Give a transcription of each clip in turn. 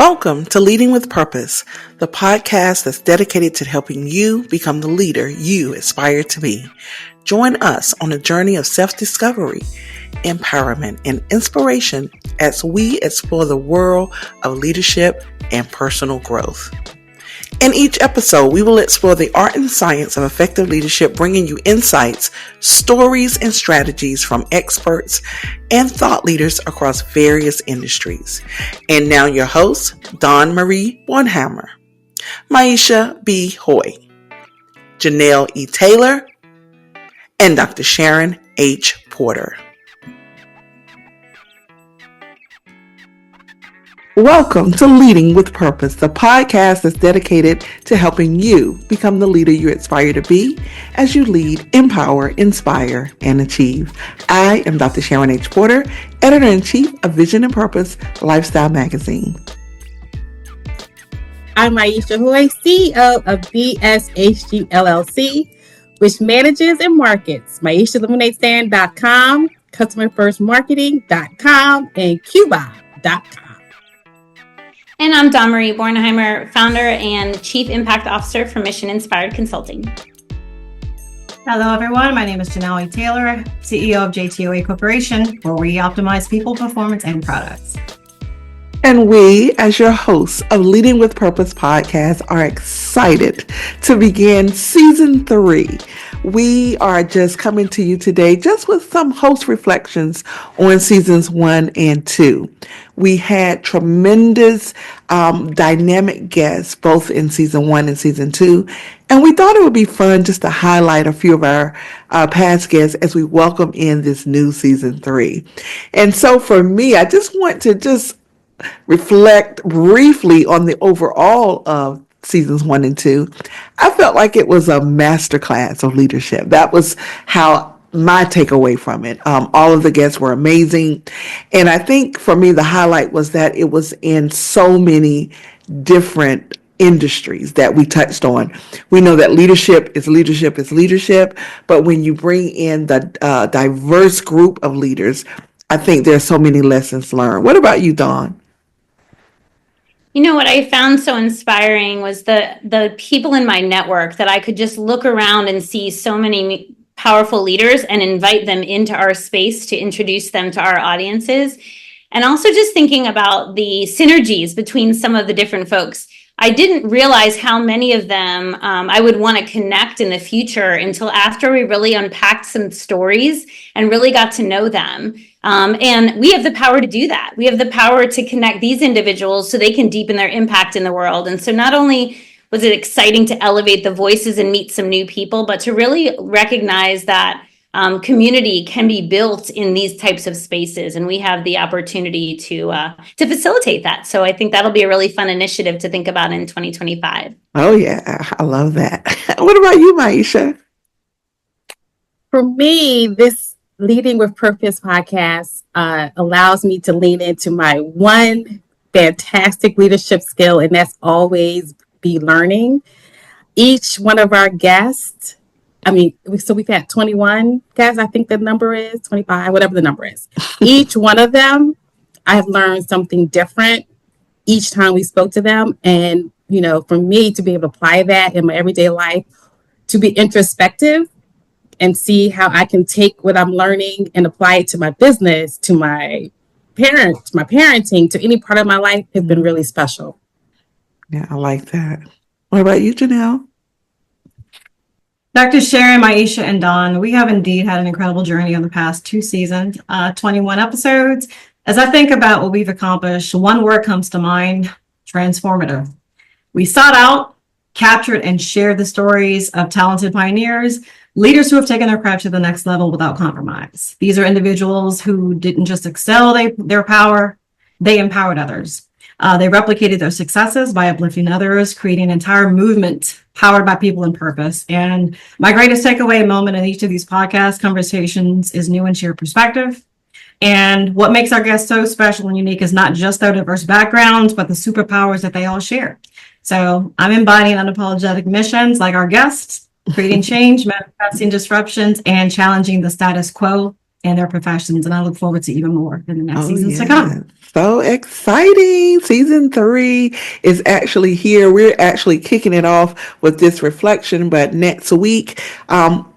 Welcome to Leading with Purpose, the podcast that's dedicated to helping you become the leader you aspire to be. Join us on a journey of self-discovery, empowerment, and inspiration as we explore the world of leadership and personal growth. In each episode, we will explore the art and science of effective leadership, bringing you insights, stories, and strategies from experts and thought leaders across various industries. And now your hosts, Dawn Marie Bornhammer, Maisha B. Hoy, Janelle E. Taylor, and Dr. Sharon H. Porter. Welcome to Leading with Purpose, the podcast that's dedicated to helping you become the leader you aspire to be as you lead, empower, inspire, and achieve. I am Dr. Sharon H. Porter, Editor-in-Chief of Vision and Purpose Lifestyle Magazine. I'm Maisha Hoy, CEO of BSHG LLC, which manages and markets MaishaLemonadeStand.com, CustomerFirstMarketing.com, and Cuba.com. And I'm Dawn Marie Bornhammer, founder and Chief Impact Officer for Mission Inspired Consulting. Hello, everyone. My name is Janelle E. Taylor, CEO of JTOA Corporation, where we optimize people, performance, and products. And we, as your hosts of Leading with Purpose podcast, are excited to begin season 3. We are just coming to you today just with some host reflections on seasons 1 and 2. We had tremendous dynamic guests both in season 1 and season 2. And we thought it would be fun just to highlight a few of our past guests as we welcome in this new season 3. And so for me, I just want to reflect briefly on the overall of seasons 1 and 2. I felt like it was a masterclass of leadership. That was how my takeaway from it. All of the guests were amazing. And I think for me, the highlight was that it was in so many different industries that we touched on. We know that leadership is leadership, but when you bring in the diverse group of leaders, I think there's so many lessons learned. What about you, Dawn? You know, what I found so inspiring was the people in my network that I could just look around and see so many powerful leaders and invite them into our space to introduce them to our audiences. And also just thinking about the synergies between some of the different folks. I didn't realize how many of them I would want to connect in the future until after we really unpacked some stories and really got to know them. And we have the power to do that. We have the power to connect these individuals so they can deepen their impact in the world. And so not only was it exciting to elevate the voices and meet some new people, but to really recognize that community can be built in these types of spaces, and we have the opportunity to facilitate that. So I think that'll be a really fun initiative to think about in 2025. Oh yeah, I love that. What about you, Maisha? For me, this Leading with Purpose podcast allows me to lean into my one fantastic leadership skill, and that's always be learning. Each one of our guests, so we've had 21 guys, I think the number is 25, whatever the number is. Each one of them, I've learned something different each time we spoke to them. And, for me to be able to apply that in my everyday life, to be introspective and see how I can take what I'm learning and apply it to my business, to my parents, my parenting, to any part of my life has been really special. Yeah, I like that. What about you, Janelle? Dr. Sharon, Maisha, and Dawn, we have indeed had an incredible journey on the past 2 seasons, 21 episodes. As I think about what we've accomplished, one word comes to mind: transformative. We sought out, captured, and shared the stories of talented pioneers, leaders who have taken their craft to the next level without compromise. These are individuals who didn't just excel their power, they empowered others. They replicated their successes by uplifting others, creating an entire movement powered by people and purpose. And my greatest takeaway moment in each of these podcast conversations is new and shared perspective. And what makes our guests so special and unique is not just their diverse backgrounds, but the superpowers that they all share. So I'm embodying unapologetic missions like our guests, creating change, manifesting disruptions, and challenging the status quo. in their professions. And I look forward to even more in the next Oh, seasons to yeah. come. So exciting. Season 3 is actually here. We're actually kicking it off with this reflection, but next week,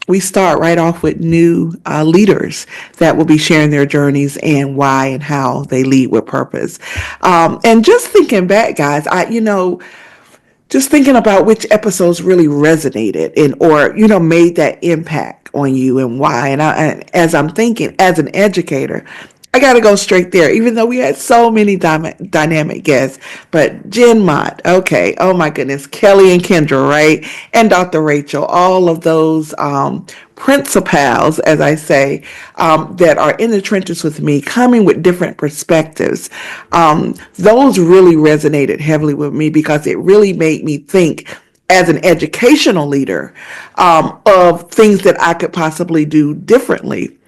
we start right off with new leaders that will be sharing their journeys and why and how they lead with purpose. And just thinking back, guys, just thinking about which episodes really resonated and or made that impact on you and why. And as I'm thinking as an educator, I got to go straight there, even though we had so many dynamic guests. But Jen Mott, okay, oh my goodness, Kelly and Kendra, right? And Dr. Rachel, all of those principals, as I say, that are in the trenches with me, coming with different perspectives. Those really resonated heavily with me because it really made me think as an educational leader of things that I could possibly do differently.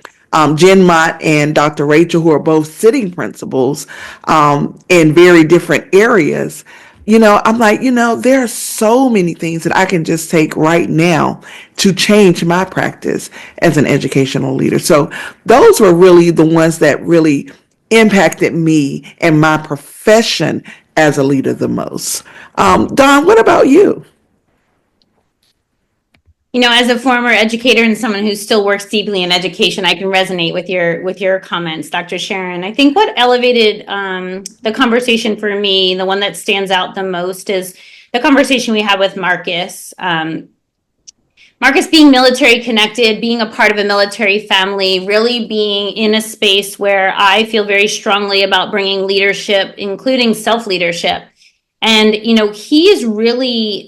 Jen Mott and Dr. Rachel, who are both sitting principals in very different areas, I'm like, there are so many things that I can just take right now to change my practice as an educational leader. So those were really the ones that really impacted me and my profession as a leader the most. Don, what about you? As a former educator and someone who still works deeply in education, I can resonate with your comments, Dr. Sharon. I think what elevated the conversation for me, the one that stands out the most, is the conversation we had with Marcus. Marcus being military connected, being a part of a military family, really being in a space where I feel very strongly about bringing leadership, including self-leadership. And, he is really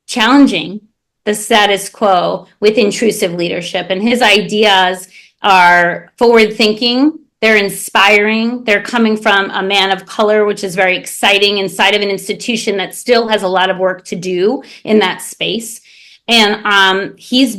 challenging the status quo with intrusive leadership. And his ideas are forward thinking. They're inspiring. They're coming from a man of color, which is very exciting inside of an institution that still has a lot of work to do in that space. And he's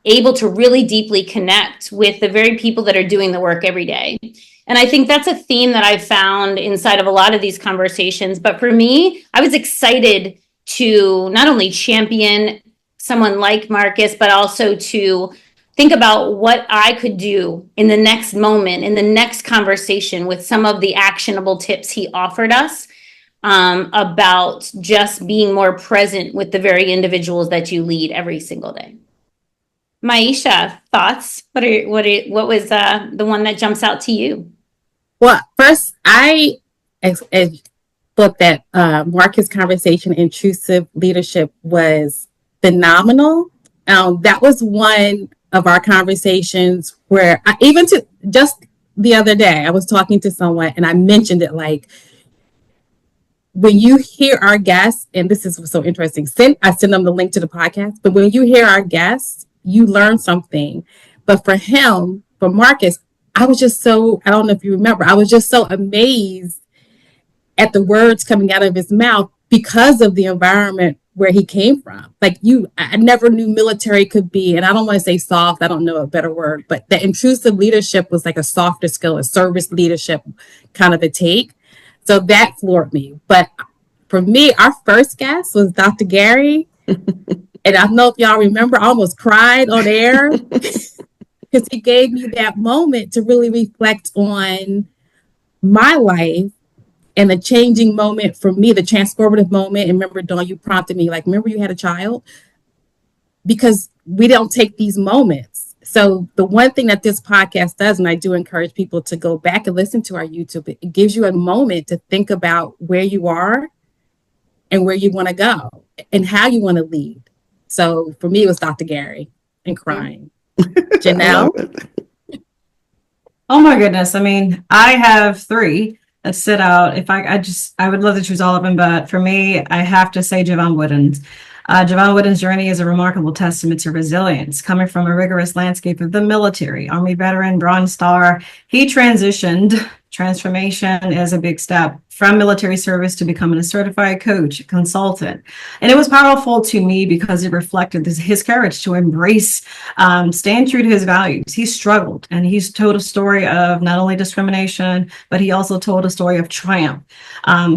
able to really deeply connect with the very people that are doing the work every day. And I think that's a theme that I've found inside of a lot of these conversations. But for me, I was excited to not only champion someone like Marcus, but also to think about what I could do in the next moment, in the next conversation with some of the actionable tips he offered us about just being more present with the very individuals that you lead every single day. Maisha, thoughts? What was the one that jumps out to you? Well, first, I thought that Marcus' conversation, intrusive leadership, was phenomenal. That was one of our conversations where just the other day, I was talking to someone and I mentioned it, like, when you hear our guests, and this is so interesting, I send them the link to the podcast, but when you hear our guests, you learn something. But for Marcus, I was just I don't know if you remember, I was just so amazed at the words coming out of his mouth because of the environment where he came from. Like I never knew military could be, and I don't want to say soft, I don't know a better word, but the intrusive leadership was like a softer skill, a service leadership kind of a take. So that floored me. But for me, our first guest was Dr. Gary. And I don't know if y'all remember, I almost cried on air because he gave me that moment to really reflect on my life and the changing moment for me, the transformative moment. And remember, Dawn, you prompted me, like, remember you had a child? Because we don't take these moments. So the one thing that this podcast does, and I do encourage people to go back and listen to our YouTube, it gives you a moment to think about where you are and where you want to go and how you want to lead. So for me, it was Dr. Gary and crying. Janelle? Oh my goodness. I mean, I have 3 that sit out. If I would love to choose all of them, but for me, I have to say Javon Wooden's. Javon Wooden's journey is a remarkable testament to resilience. Coming from a rigorous landscape of the military, Army veteran, Bronze Star, he transitioned. Transformation is a big step from military service to becoming a certified coach, a consultant. And it was powerful to me because it reflected his courage to embrace, stand true to his values. He struggled, and he's told a story of not only discrimination, but he also told a story of triumph.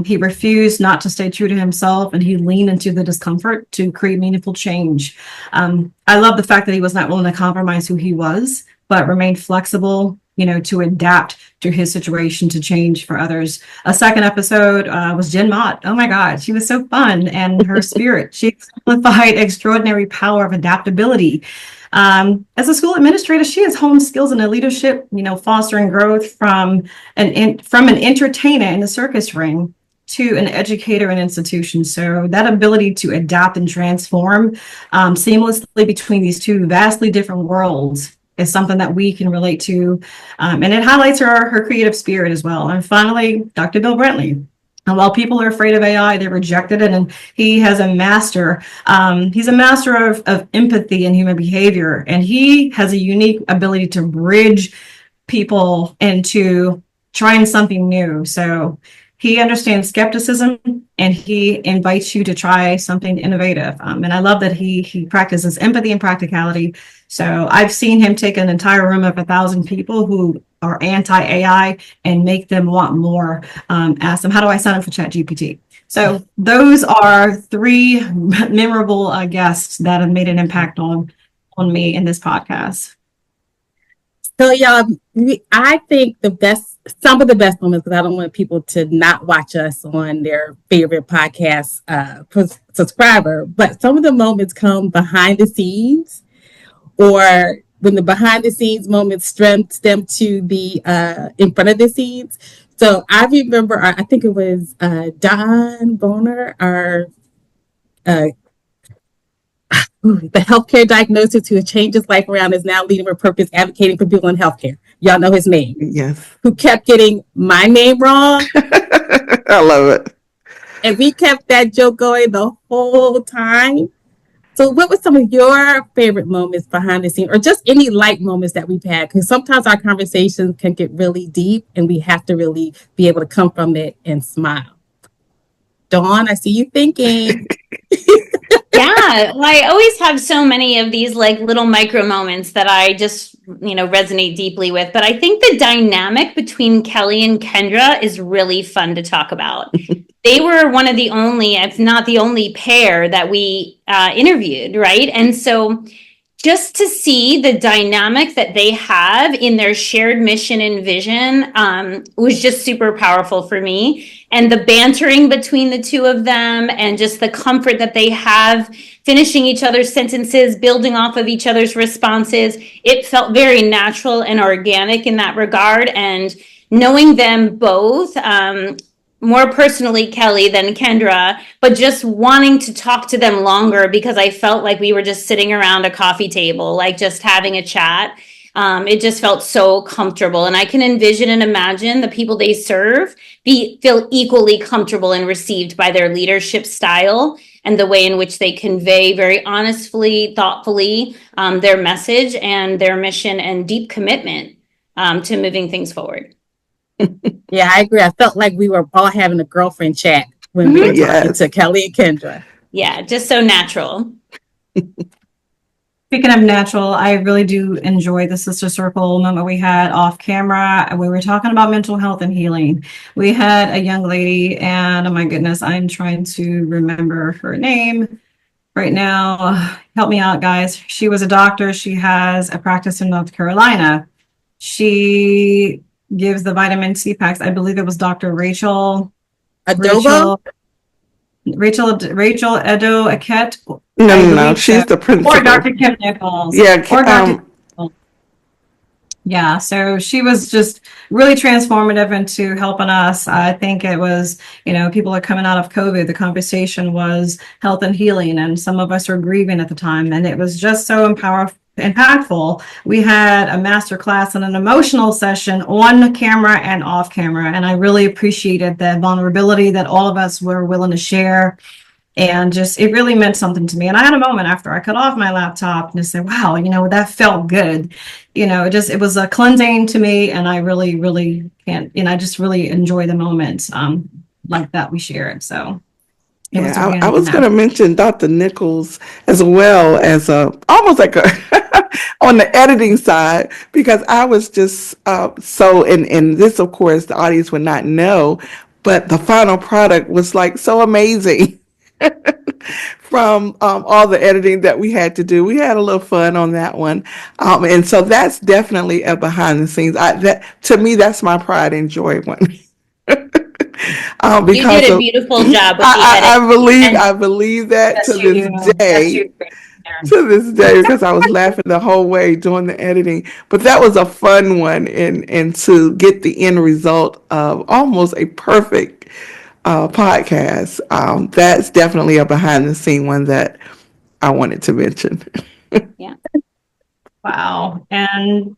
He refused not to stay true to himself, and he leaned into the discomfort to create meaningful change. I love the fact that he was not willing to compromise who he was but remained flexible, to adapt to his situation to change for others. A second episode was Jen Mott. Oh my God, she was so fun, and her spirit. She exemplified extraordinary power of adaptability. As a school administrator, she has honed skills in leadership, fostering growth from an entertainer in the circus ring to an educator in institutions. So that ability to adapt and transform seamlessly between these two vastly different worlds is something that we can relate to. And it highlights her creative spirit as well. And finally, Dr. Bill Brentley. And while people are afraid of AI, they rejected it. And he has he's a master of empathy and human behavior. And he has a unique ability to bridge people into trying something new. So he understands skepticism, and he invites you to try something innovative. And I love that he practices empathy and practicality. So I've seen him take an entire room of 1,000 people who are anti-AI and make them want more. Ask them, how do I sign up for ChatGPT? So those are three memorable guests that have made an impact on me in this podcast. So y'all, I think some of the best moments, because I don't want people to not watch us on their favorite podcast subscriber, but some of the moments come behind the scenes, or when the behind the scenes moments stem to the in front of the scenes. So I remember, I think it was Don Boner, our the healthcare diagnosis who has changed his life around, is now leading with purpose, advocating for people in healthcare. Y'all know his name. Yes. Who kept getting my name wrong. I love it. And we kept that joke going the whole time. So what were some of your favorite moments behind the scenes, or just any light moments that we've had? Because sometimes our conversations can get really deep, and we have to really be able to come from it and smile. Dawn, I see you thinking. Yeah, well, I always have so many of these like little micro moments that I just, resonate deeply with. But I think the dynamic between Kelly and Kendra is really fun to talk about. They were one of the only, if not the only pair that we interviewed, right? And so just to see the dynamic that they have in their shared mission and vision was just super powerful for me. And the bantering between the two of them, and just the comfort that they have finishing each other's sentences, building off of each other's responses, it felt very natural and organic in that regard. And knowing them both, more personally Kelly than Kendra, but just wanting to talk to them longer, because I felt like we were just sitting around a coffee table, like just having a chat. It just felt so comfortable, and I can envision and imagine the people they serve feel equally comfortable and received by their leadership style and the way in which they convey very honestly, thoughtfully, their message and their mission and deep commitment to moving things forward. Yeah, I agree. I felt like we were all having a girlfriend chat when we were talking to Kelly and Kendra. Yeah, just so natural. Speaking of natural, I really do enjoy the sister circle moment we had off camera. We were talking about mental health and healing. We had a young lady, and oh my goodness, I'm trying to remember her name right now. Help me out, guys. She was a doctor. She has a practice in North Carolina. She gives the vitamin C packs. I believe it was Dr. Rachel Adobo? Rachel Edo Aket. No. She's the principal. Or Dr. Kim Nichols. Yeah. Or Dr. Yeah, so she was just really transformative into helping us. I think it was, people are coming out of COVID. The conversation was health and healing, and some of us are grieving at the time. And it was just so impactful. We had a master class and an emotional session on camera and off camera. And I really appreciated the vulnerability that all of us were willing to share. And just, it really meant something to me. And I had a moment after I cut off my laptop and just said, wow, that felt good. It was a cleansing to me. And I really, really I just really enjoy the moments like that we shared. So yeah, I was going to mention Dr. Nichols as well as almost like on the editing side, because I was just and this, of course, the audience would not know, but the final product was like so amazing. from all the editing that we had to do. We had a little fun on that one. And so that's definitely a behind the scenes. That to me, that's my pride and joy one. You did Because a of, beautiful job with the I editing. believe And I believe that Yes, to you this do. Yes, day. you do. To this day, because I was laughing the whole way doing the editing. But that was a fun one, and to get the end result of almost a perfect podcast. That's definitely a behind the scene one that I wanted to mention. yeah. Wow. And,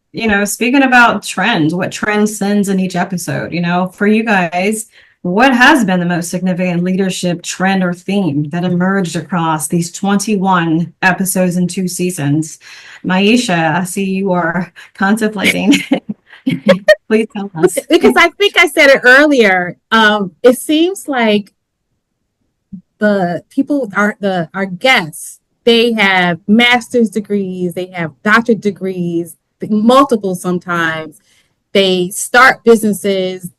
speaking about trends, what trend sends in each episode, for you guys, what has been the most significant leadership trend or theme that emerged across these 21 episodes and 2 seasons? Maisha, I see you are contemplating. Please tell us. Because I think I said it earlier. It seems like the people our guests, they have master's degrees, they have doctorate degrees, multiple sometimes. They start businesses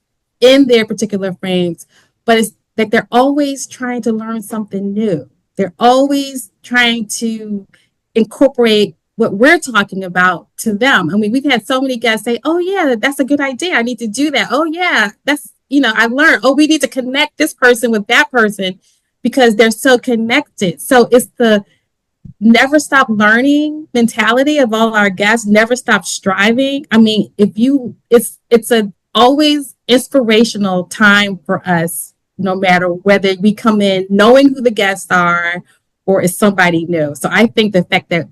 in their particular frames, but it's like they're always trying to learn something new. They're always trying to incorporate what we're talking about to them. I mean, we've had so many guests say, "Oh yeah, that's a good idea. I need to do that. Oh yeah, that's I learned. Oh, we need to connect this person with that person because they're so connected." So it's the never stop learning mentality of all our guests, never stop striving. I mean, if you it's a always inspirational time for us, no matter whether we come in knowing who the guests are or it's somebody new. So I think the fact that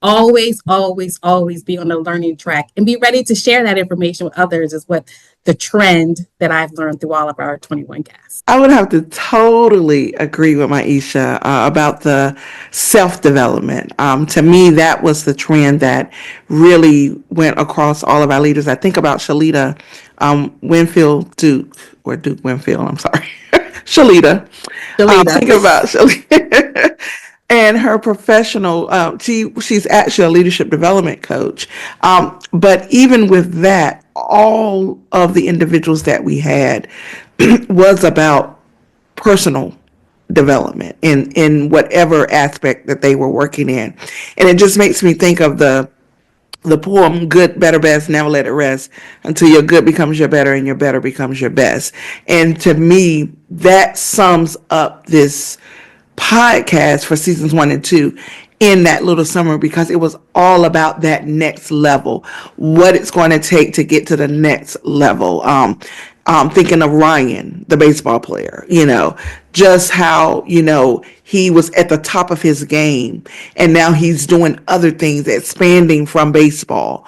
always, always, always be on the learning track and be ready to share that information with others is what the trend that I've learned through all of our 21 guests. I would have to totally agree with Maisha about the self-development. To me, that was the trend that really went across all of our leaders. I think about Shalita Winfield Duke, or Duke Winfield, I'm sorry. Shalita. Delita. Think about Shalita. And her professional, she's actually a leadership development coach. But even with that, all of the individuals that we had was about personal development in whatever aspect that they were working in. And it just makes me think of the poem "Good, Better, Best, Never Let It Rest Until Your Good Becomes Your Better and Your Better Becomes Your Best." And to me, that sums up this podcast for seasons 1 and 2 in that little summary, because it was all about that next level, what it's going to take to get to the next level. Thinking of Ryan, the baseball player, just how, he was at the top of his game and now he's doing other things, expanding from baseball.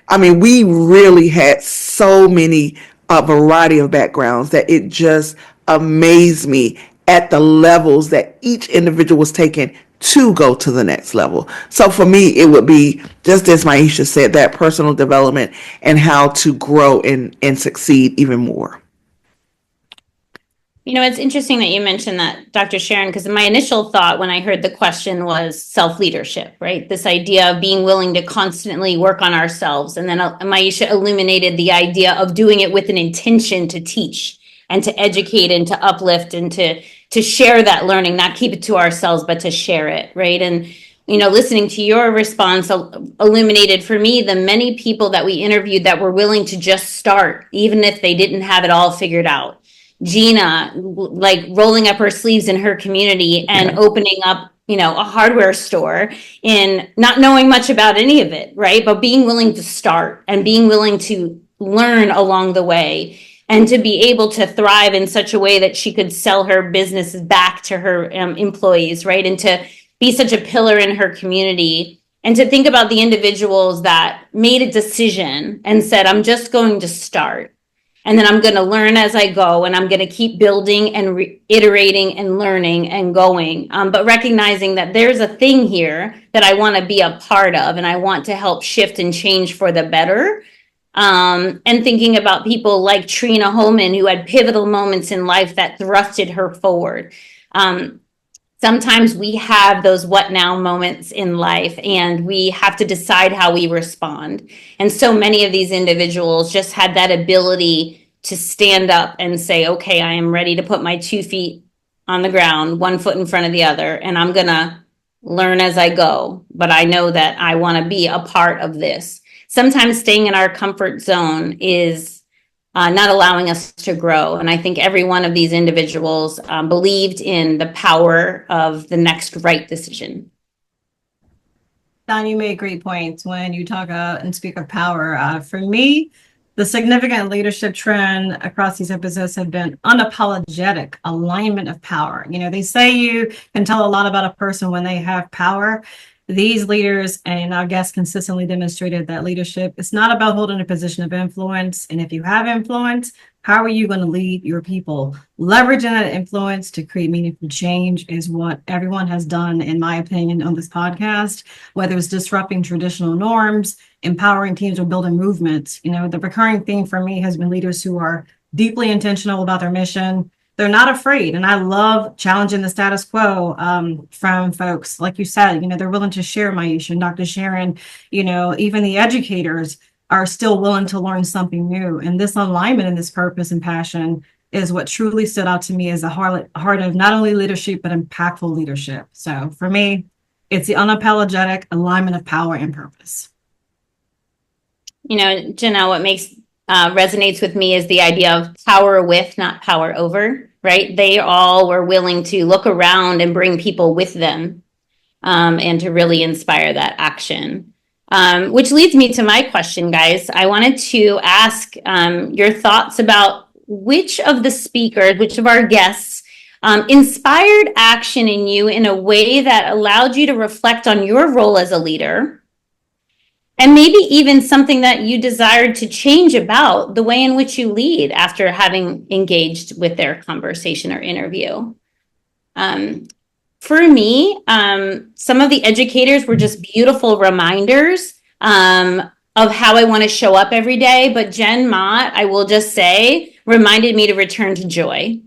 I mean, we really had so many, a variety of backgrounds that it just amazed me at the levels that each individual was taking to go to the next level. So for me, it would be, just as Maisha said, that personal development and how to grow and succeed even more. It's interesting that you mentioned that, Dr. Sharon, because my initial thought when I heard the question was self-leadership, right? This idea of being willing to constantly work on ourselves. And then Maisha illuminated the idea of doing it with an intention to teach and to educate and to uplift and to share that learning, not keep it to ourselves, but to share it, right? And, listening to your response illuminated for me the many people that we interviewed that were willing to just start, even if they didn't have it all figured out. Gina, like rolling up her sleeves in her community and opening up, a hardware store and not knowing much about any of it, right? But being willing to start and being willing to learn along the way and to be able to thrive in such a way that she could sell her business back to her employees, right? And to be such a pillar in her community and to think about the individuals that made a decision and said, I'm just going to start. And then I'm going to learn as I go, and I'm going to keep building and reiterating and learning and going. But recognizing that there's a thing here that I want to be a part of, and I want to help shift and change for the better. And thinking about people like Trina Holman, who had pivotal moments in life that thrusted her forward. Sometimes we have those what now moments in life, and we have to decide how we respond. And so many of these individuals just had that ability to stand up and say, okay, I am ready to put my 2 feet on the ground, one foot in front of the other, and I'm going to learn as I go. But I know that I want to be a part of this. Sometimes staying in our comfort zone is not allowing us to grow. And I think every one of these individuals believed in the power of the next right decision. Don, you made great points when you talk and speak of power. For me, the significant leadership trend across these episodes have been unapologetic alignment of power. You know, they say you can tell a lot about a person when they have power. These leaders and our guests consistently demonstrated that leadership is not about holding a position of influence. And if you have influence, how are you going to lead your people? Leveraging that influence to create meaningful change is what everyone has done, in my opinion, on this podcast, whether it's disrupting traditional norms, empowering teams, or building movements. You know, the recurring theme for me has been leaders who are deeply intentional about their mission. They're not afraid. And I love challenging the status quo from folks. Like you said, you know, they're willing to share, Maisha and Dr. Sharon, you know, even the educators are still willing to learn something new. And this alignment and this purpose and passion is what truly stood out to me as the heart of not only leadership, but impactful leadership. So for me, it's the unapologetic alignment of power and purpose. You know, Janelle, what resonates with me is the idea of power with, not power over, right? They all were willing to look around and bring people with them and to really inspire that action. Which leads me to my question, guys. I wanted to ask your thoughts about which of the speakers, which of our guests inspired action in you in a way that allowed you to reflect on your role as a leader, and maybe even something that you desired to change about the way in which you lead after having engaged with their conversation or interview. For me, some of the educators were just beautiful reminders of how I want to show up every day. But Jen Mott, I will just say, reminded me to return to joy,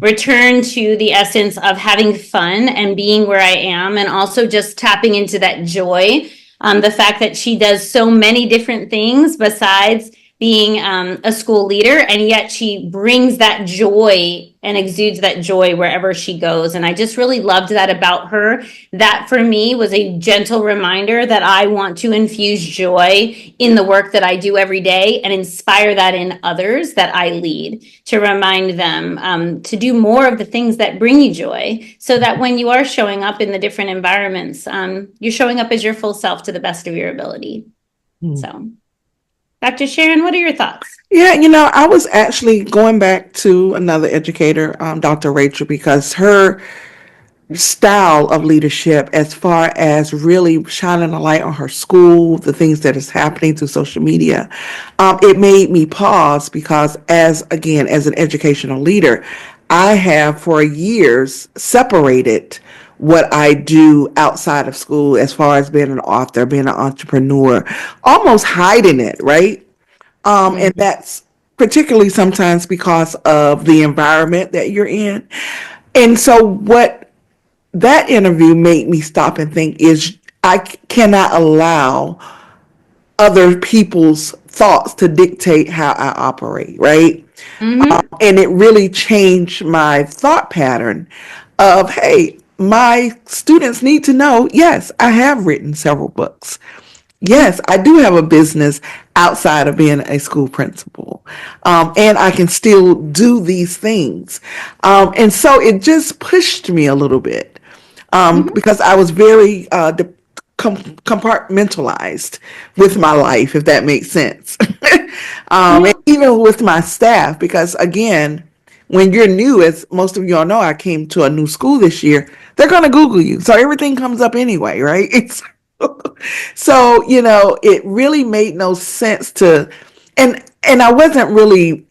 return to the essence of having fun and being where I am, and also just tapping into that joy. The fact that she does so many different things besides being a school leader, and yet she brings that joy and exudes that joy wherever she goes. And I just really loved that about her. That for me was a gentle reminder that I want to infuse joy in the work that I do every day and inspire that in others that I lead, to remind them to do more of the things that bring you joy, so that when you are showing up in the different environments, you're showing up as your full self to the best of your ability. So Dr. Sharon, what are your thoughts? Yeah, you know, I was actually going back to another educator, Dr. Rachel, because her style of leadership, as far as really shining a light on her school, the things that is happening through social media, it made me pause, because as an educational leader, I have for years separated what I do outside of school as far as being an author, being an entrepreneur, almost hiding it, right? And that's particularly sometimes because of the environment that you're in. And so what that interview made me stop and think is I cannot allow other people's thoughts to dictate how I operate, right? And it really changed my thought pattern of, hey, my students need to know, yes, I have written several books. Yes, I do have a business outside of being a school principal. And I can still do these things. And so it just pushed me a little bit because I was very compartmentalized with my life, if that makes sense. And even with my staff, because again, when you're new, as most of y'all know, I came to a new school this year, they're going to Google you. So everything comes up anyway, right? So, you know, it really made no sense to, and I wasn't really,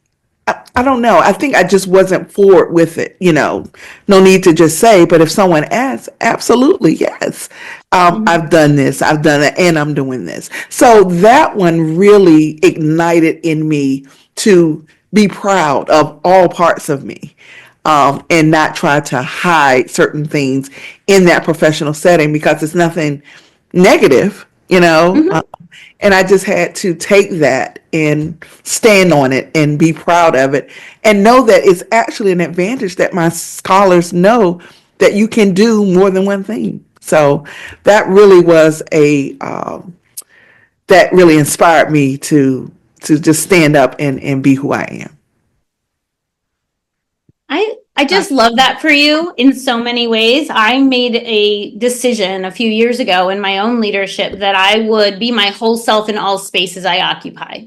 I don't know. I think I just wasn't forward with it, you know, no need to just say, but if someone asks, absolutely, yes. I've done this, I've done it, and I'm doing this. So that one really ignited in me to be proud of all parts of me. And not try to hide certain things in that professional setting, because it's nothing negative, you know. And I just had to take that and stand on it and be proud of it and know that it's actually an advantage that my scholars know that you can do more than one thing. So that really was that really inspired me to just stand up and be who I am. I just love that for you in so many ways. I made a decision a few years ago in my own leadership that I would be my whole self in all spaces I occupy,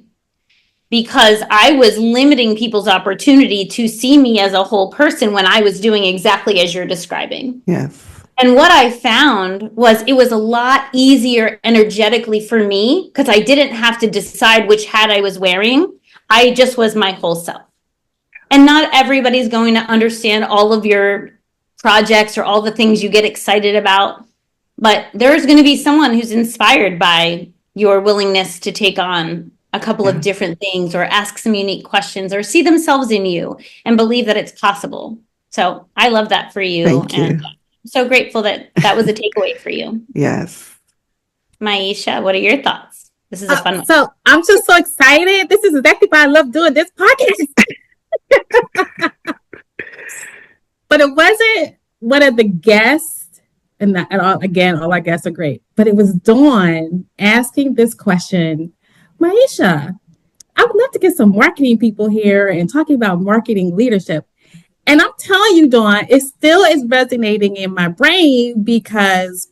because I was limiting people's opportunity to see me as a whole person when I was doing exactly as you're describing. Yes. And what I found was it was a lot easier energetically for me because I didn't have to decide which hat I was wearing. I just was my whole self. And not everybody's going to understand all of your projects or all the things you get excited about. But there's going to be someone who's inspired by your willingness to take on a couple of different things or ask some unique questions or see themselves in you and believe that it's possible. So I love that for you. Thank you. And I'm so grateful that that was a takeaway for you. Yes. Maisha, what are your thoughts? This is a fun one. So I'm just so excited. This is exactly why I love doing this podcast. But it wasn't one of the guests, and all our guests are great, but it was Dawn asking this question. Maisha, I would love to get some marketing people here and talking about marketing leadership. And I'm telling you, Dawn, it still is resonating in my brain because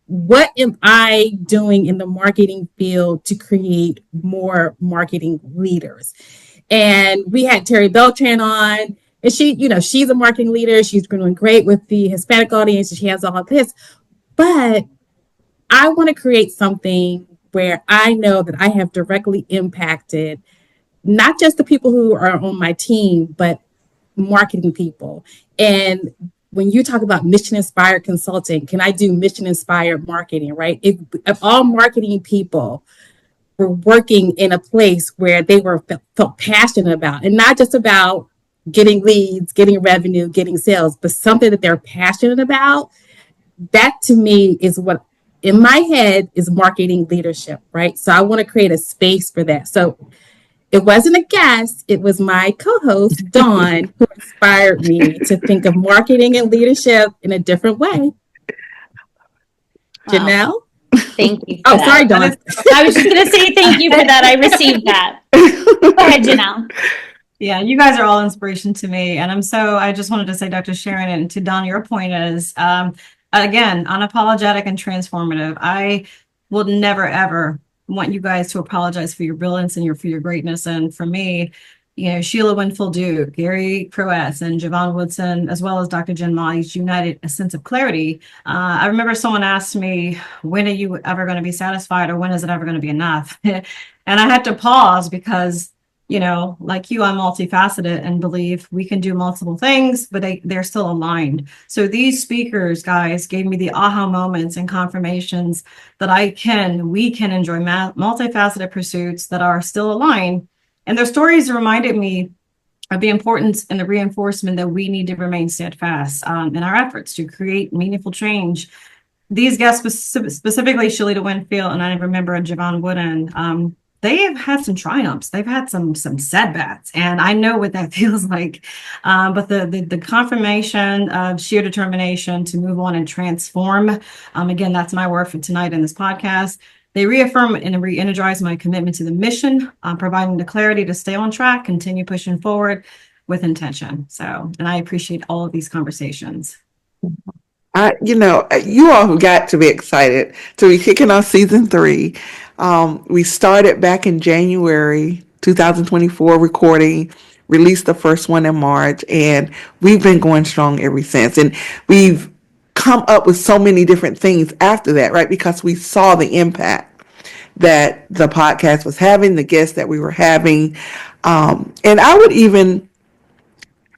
what am I doing in the marketing field to create more marketing leaders? And we had Terry Beltran on, and she's a marketing leader. She's doing great with the Hispanic audience. She has all of this. But I want to create something where I know that I have directly impacted not just the people who are on my team, but marketing people. And when you talk about mission inspired consulting, can I do mission inspired marketing, right? If all marketing people were working in a place where they felt passionate about, and not just about getting leads, getting revenue, getting sales, but something that they're passionate about, that to me is what in my head is marketing leadership, right? So I want to create a space for that. So it wasn't a guest, it was my co-host, Dawn, who inspired me to think of marketing and leadership in a different way. Wow. Janelle? Thank you. Oh, sorry, Dawn. I was just going to say thank you for that. I received that. Go ahead, Janelle. Yeah, you guys are all inspiration to me. And I just wanted to say, Dr. Sharon, and to Don, your point is, again, unapologetic and transformative. I will never, ever want you guys to apologize for your brilliance and for your greatness. And for me, Sheila Winfield Duke, Gary Croess, and Javon Woodson, as well as Dr. Jen Ma, each united a sense of clarity. I remember someone asked me, when are you ever going to be satisfied, or when is it ever going to be enough? And I had to pause because, like you, I'm multifaceted and believe we can do multiple things, but they're still aligned. So these speakers, guys, gave me the aha moments and confirmations that we can enjoy multifaceted pursuits that are still aligned. And their stories reminded me of the importance and the reinforcement that we need to remain steadfast in our efforts to create meaningful change. These guests, specifically Shalita Winfield, and I remember Javon Wooden, they have had some triumphs. They've had some setbacks, and I know what that feels like. But the confirmation of sheer determination to move on and transform, again, that's my word for tonight in this podcast. They reaffirm and re-energize my commitment to the mission, providing the clarity to stay on track, continue pushing forward with intention. And I appreciate all of these conversations. You all have got to be excited to be kicking off season 3. We started back in January 2024 recording, released the first one in March, and we've been going strong ever since. And we've come up with so many different things after that, right? Because we saw the impact that the podcast was having, the guests that we were having. And I would even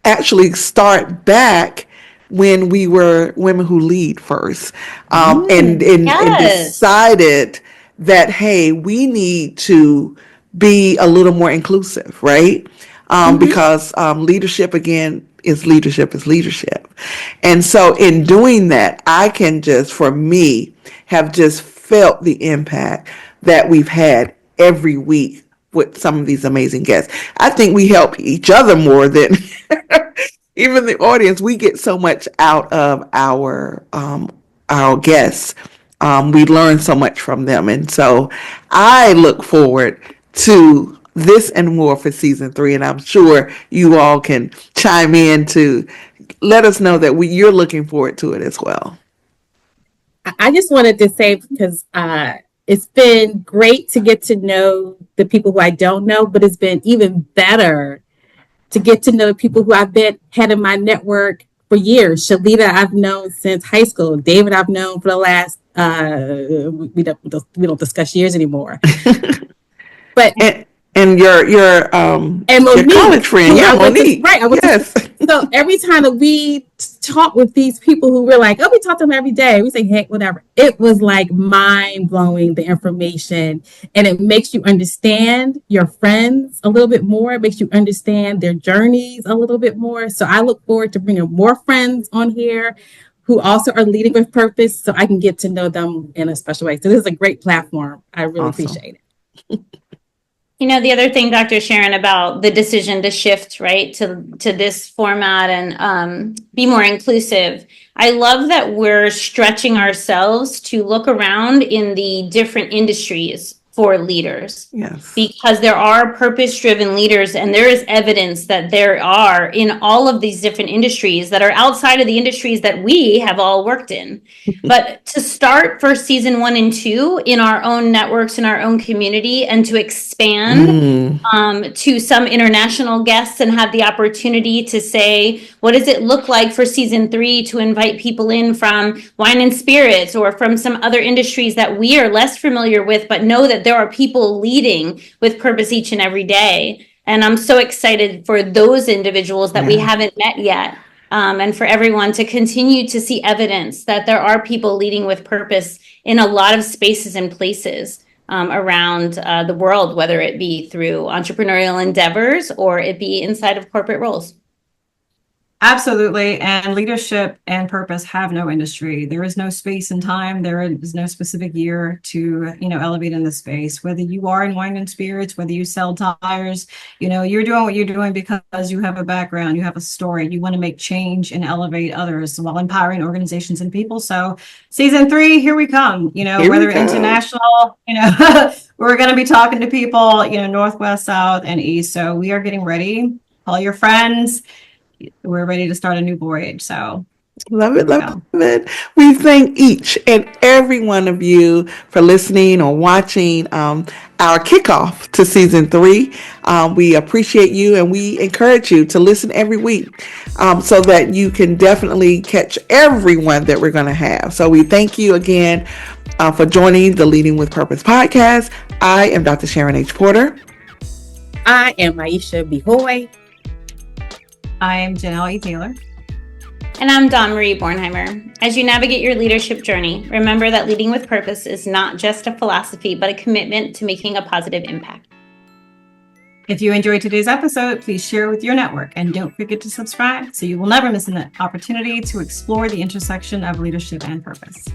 actually start back when we were Women Who Lead first, and decided that, hey, we need to be a little more inclusive, right? Because leadership, again, is leadership. And so in doing that, I can just, for me, have just felt the impact that we've had every week with some of these amazing guests. I think we help each other more than even the audience. We get so much out of our guests. We learn so much from them. And so I look forward to this and more for season 3. And I'm sure you all can chime in to let us know that you're looking forward to it as well. I just wanted to say, because it's been great to get to know the people who I don't know, but it's been even better to get to know the people who I've had in my network for years. Shalita, I've known since high school. David, I've known for the last, we don't discuss years anymore. But and your college friend, Monique. Yes. So every time that we talk with these people who we're like, oh, we talk to them every day, we say, hey, whatever. It was like mind blowing, the information, and it makes you understand your friends a little bit more. It makes you understand their journeys a little bit more. So I look forward to bringing more friends on here who also are leading with purpose, so I can get to know them in a special way. So this is a great platform. I really appreciate it. You know, the other thing, Dr. Sharon, about the decision to shift, right, to this format and be more inclusive. I love that we're stretching ourselves to look around in the different industries for leaders. Yes. Because there are purpose-driven leaders, and there is evidence that there are in all of these different industries that are outside of the industries that we have all worked in. But to start for season 1 and 2 in our own networks, in our own community, and to expand to some international guests and have the opportunity to say, what does it look like for season 3 to invite people in from wine and spirits or from some other industries that we are less familiar with, but know that there are people leading with purpose each and every day. And I'm so excited for those individuals that we haven't met yet. And for everyone to continue to see evidence that there are people leading with purpose in a lot of spaces and places around the world, whether it be through entrepreneurial endeavors or it be inside of corporate roles. Absolutely. And leadership and purpose have no industry. There is no space and time. There is no specific year to, elevate in the space. Whether you are in wine and spirits, whether you sell tires, you're doing what you're doing because you have a background, you have a story, you want to make change and elevate others while empowering organizations and people. So season 3, here we come, whether international, we're going to be talking to people, Northwest, South, and East. So we are getting ready. Call your friends. We're ready to start a new voyage. So love it. We thank each and every one of you for listening or watching our kickoff to season 3. We appreciate you, and we encourage you to listen every week so that you can definitely catch everyone that we're going to have. So we thank you again for joining the Leading with Purpose podcast. I am Dr. Sharon H. Porter. I am Aisha Bihoy. I am Janelle E. Taylor. And I'm Dawn Marie Bornheimer. As you navigate your leadership journey, remember that leading with purpose is not just a philosophy, but a commitment to making a positive impact. If you enjoyed today's episode, please share with your network, and don't forget to subscribe so you will never miss an opportunity to explore the intersection of leadership and purpose.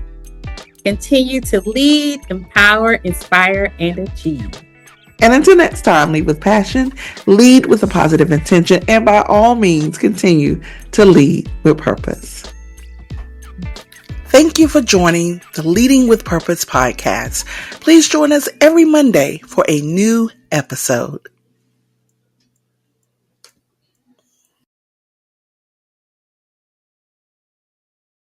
Continue to lead, empower, inspire, and achieve. And until next time, lead with passion, lead with a positive intention, and by all means, continue to lead with purpose. Thank you for joining the Leading with Purpose podcast. Please join us every Monday for a new episode.